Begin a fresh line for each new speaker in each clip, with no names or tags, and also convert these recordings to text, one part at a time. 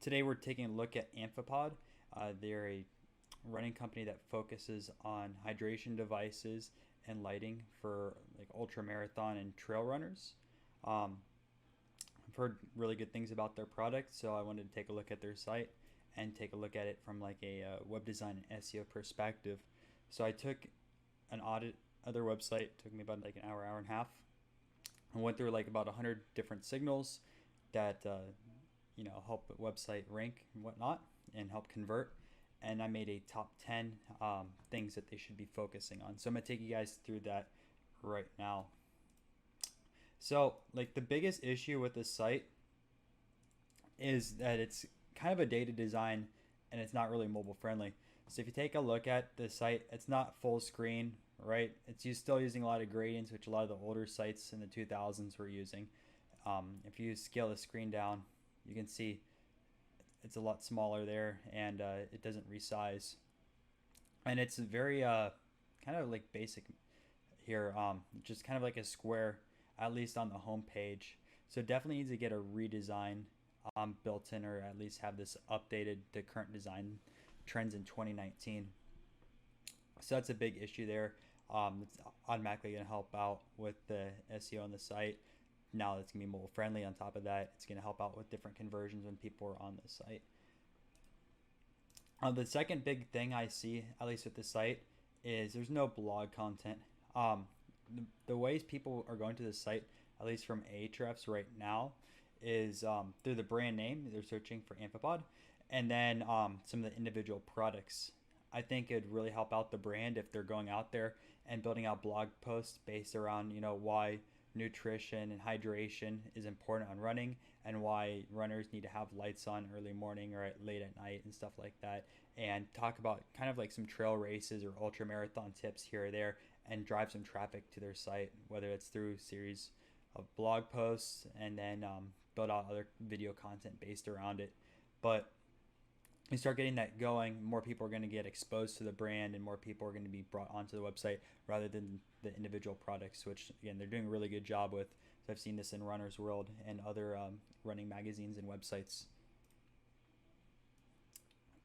Today we're taking a look at Amphipod. They're a running company that focuses on hydration devices and lighting for like ultra marathon and trail runners. Um, I've heard really good things about their product, so I wanted to take a look at their site and take a look at it from like a web design and SEO perspective. So I took an audit of their website. It took me about like an hour and a half. I went through like about 100 different signals that help a website rank and whatnot and help convert. And I made a top 10 things that they should be focusing on. So I'm gonna take you guys through that right now. So like the biggest issue with this site is that it's kind of a dated design and it's not really mobile friendly. So if you take a look at the site, it's not full screen, right? It's still using a lot of gradients, which a lot of the older sites in the 2000s were using. If you scale the screen down, you can see it's a lot smaller there, and it doesn't resize. And it's very kind of like basic here, just kind of like a square, at least on the home page. So it definitely needs to get a redesign built in, or at least have this updated to current design trends in 2019. So that's a big issue there. It's automatically going to help out with the SEO on the site. Now it's going to be mobile friendly. On top of that, it's going to help out with different conversions when people are on the site. The second big thing I see, at least with the site, is there's no blog content. The ways people are going to the site, at least from Ahrefs right now, is through the brand name. They're searching for Amphipod, and then some of the individual products. I think it'd really help out the brand if they're going out there and building out blog posts based around why nutrition and hydration is important on running, and why runners need to have lights on early morning or late at night and stuff like that, and talk about kind of like some trail races or ultra marathon tips here or there, and drive some traffic to their site, whether it's through series of blog posts and then build out other video content based around it. But you start getting that going, more people are going to get exposed to the brand, and more people are going to be brought onto the website rather than the individual products, which again they're doing a really good job with. So I've seen this in Runner's World and other running magazines and websites.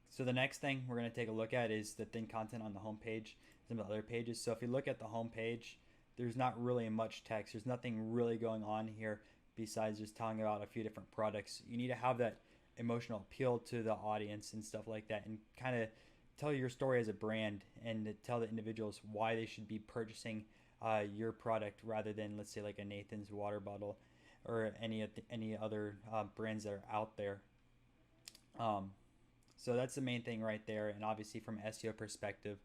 So the next thing we're going to take a look at is the thin content on the home page, some of the other pages. So if you look at the home page, there's not really much text. There's nothing really going on here besides just telling about a few different products. You need to have that emotional appeal to the audience and stuff like that, and kind of tell your story as a brand, and to tell the individuals why they should be purchasing your product rather than, let's say, like a Nathan's water bottle or any other brands that are out there. So that's the main thing right there. And obviously from SEO perspective,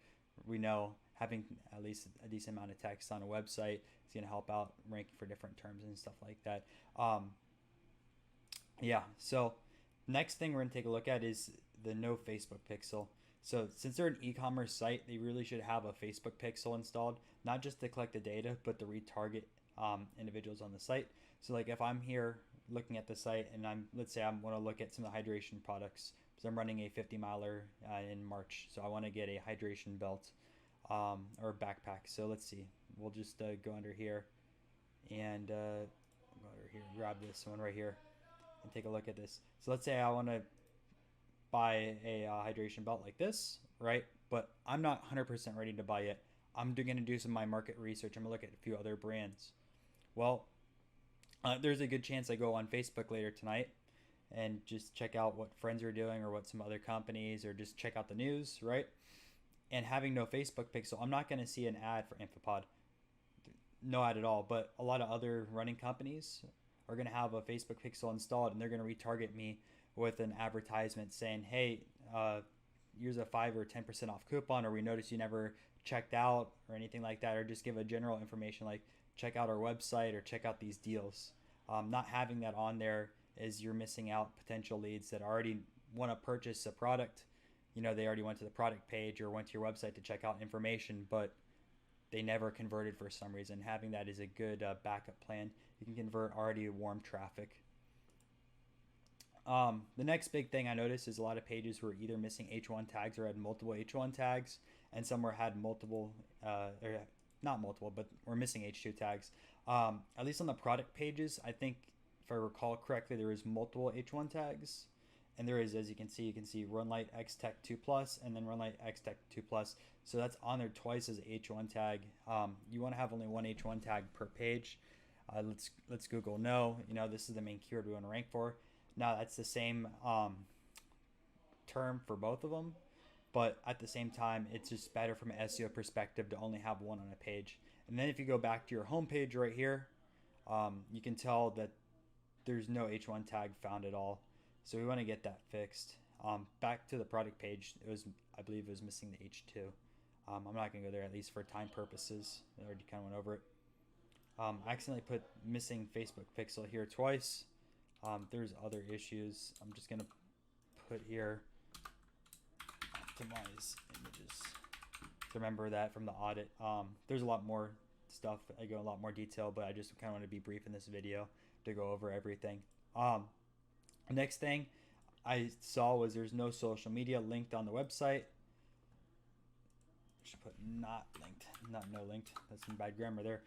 we know having at least a decent amount of text on a website is going to help out ranking for different terms and stuff like that. So next thing we're going to take a look at is the no Facebook pixel. So since they're an e-commerce site, they really should have a Facebook pixel installed, not just to collect the data, but to retarget individuals on the site. So like if I'm here looking at the site, and let's say I want to look at some of the hydration products, because I'm running a 50 miler in March. So I want to get a hydration belt or backpack. So let's see, we'll just go under here and go under here, grab this one right here and take a look at this. So let's say I want to buy a hydration belt like this, right? But I'm not 100% ready to buy it. I'm going to do some of my market research. I'm going to look at a few other brands. Well, there's a good chance I go on Facebook later tonight and just check out what friends are doing, or what some other companies, or just check out the news, right? And having no Facebook pixel, I'm not going to see an ad for Amphipod. No ad at all. But a lot of other running companies are going to have a Facebook pixel installed, and they're going to retarget me with an advertisement saying, hey, here's a 5 or 10% off coupon, or we noticed you never checked out, or anything like that, or just give a general information like check out our website or check out these deals. Not having that on there is you're missing out potential leads that already want to purchase a product. They already went to the product page or went to your website to check out information, but they never converted for some reason. Having that is a good backup plan. You can convert already warm traffic. The next big thing I noticed is a lot of pages were either missing H1 tags or had multiple H1 tags, and some had multiple, or not multiple, but were missing H2 tags. At least on the product pages, I think if I recall correctly, there was multiple H1 tags, And there is, as you can see Runlight X Tech 2 Plus and then Runlight X Tech 2 Plus. So that's on there twice as H1 tag. You want to have only one H1 tag per page. Let's Google no. This is the main keyword we want to rank for. Now that's the same term for both of them, but at the same time, it's just better from an SEO perspective to only have one on a page. And then if you go back to your home page right here, you can tell that there's no H1 tag found at all. So we want to get that fixed. Back to the product page, I believe it was missing the H2. I'm not going to go there, at least for time purposes. I already kind of went over it. I accidentally put missing Facebook pixel here twice. There's other issues. I'm just going to put here optimize images. Remember that from the audit. There's a lot more stuff. I go in a lot more detail, but I just kind of want to be brief in this video to go over everything. Next thing I saw was there's no social media linked on the website. Should put not linked, not no linked. That's some bad grammar there,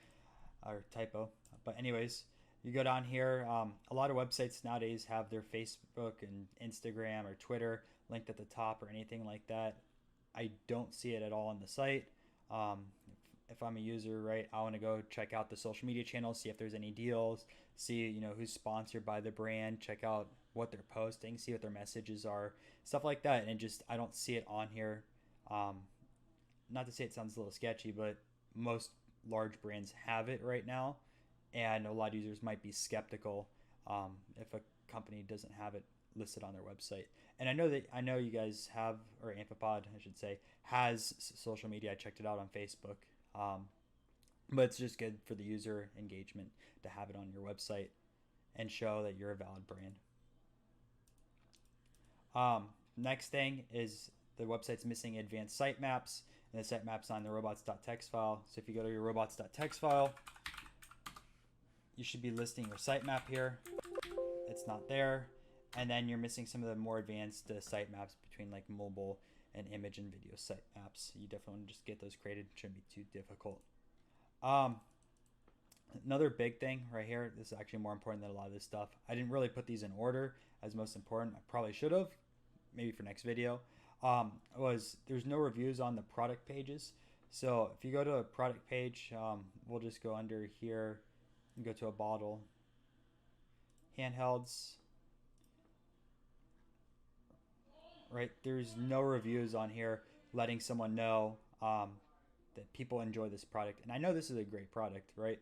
or typo. But anyways, you go down here. A lot of websites nowadays have their Facebook and Instagram or Twitter linked at the top or anything like that. I don't see it at all on the site. If I'm a user, right, I want to go check out the social media channels, see if there's any deals, see who's sponsored by the brand, check out what they're posting, see what their messages are, stuff like that. And I don't see it on here. Not to say it sounds a little sketchy, but most large brands have it right now, and a lot of users might be skeptical if a company doesn't have it listed on their website. And I know you guys have, or Amphipod I should say, has social media. I checked it out on Facebook, but it's just good for the user engagement to have it on your website and show that you're a valid brand. Next thing is the website's missing advanced sitemaps, and the sitemap's on the robots.txt file. So if you go to your robots.txt file, you should be listing your sitemap here. It's not there. And then you're missing some of the more advanced sitemaps between like mobile and image and video sitemaps. You definitely want to just get those created. It shouldn't be too difficult. Another big thing right here, this is actually more important than a lot of this stuff. I didn't really put these in order as most important. I probably should have, maybe for next video. There's no reviews on the product pages. So if you go to a product page, we'll just go under here and go to a bottle, handhelds. Right, there's no reviews on here letting someone know that people enjoy this product. And I know this is a great product, right?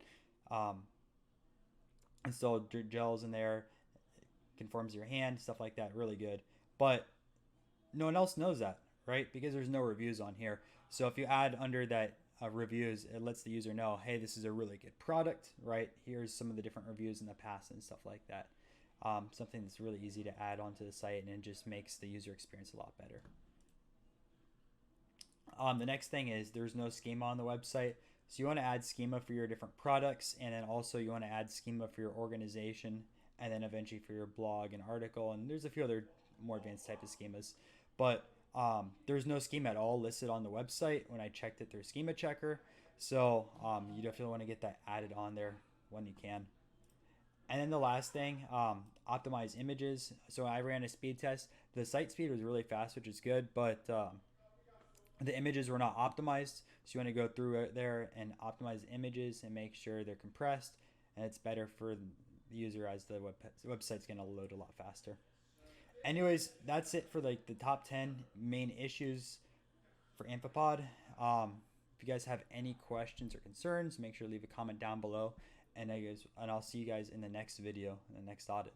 Installed gels in there, conforms your hand, stuff like that, really good. But no one else knows that, right? Because there's no reviews on here. So if you add under that reviews, it lets the user know, hey, this is a really good product, right? Here's some of the different reviews in the past and stuff like that. Something that's really easy to add onto the site, and it just makes the user experience a lot better. The next thing is there's no schema on the website. So you want to add schema for your different products, and then also you want to add schema for your organization, and then eventually for your blog and article. And there's a few other more advanced type of schemas, but there's no schema at all listed on the website when I checked it through Schema Checker. So you definitely want to get that added on there when you can. And then the last thing, optimize images. So I ran a speed test. The site speed was really fast, which is good, but the images were not optimized. So you want to go through it there and optimize images and make sure they're compressed, and it's better for the user as the website's going to load a lot faster. Anyways, that's it for like the top 10 main issues for Amphipod. If you guys have any questions or concerns, make sure to leave a comment down below. And I'll see you guys in the next video, in the next audit.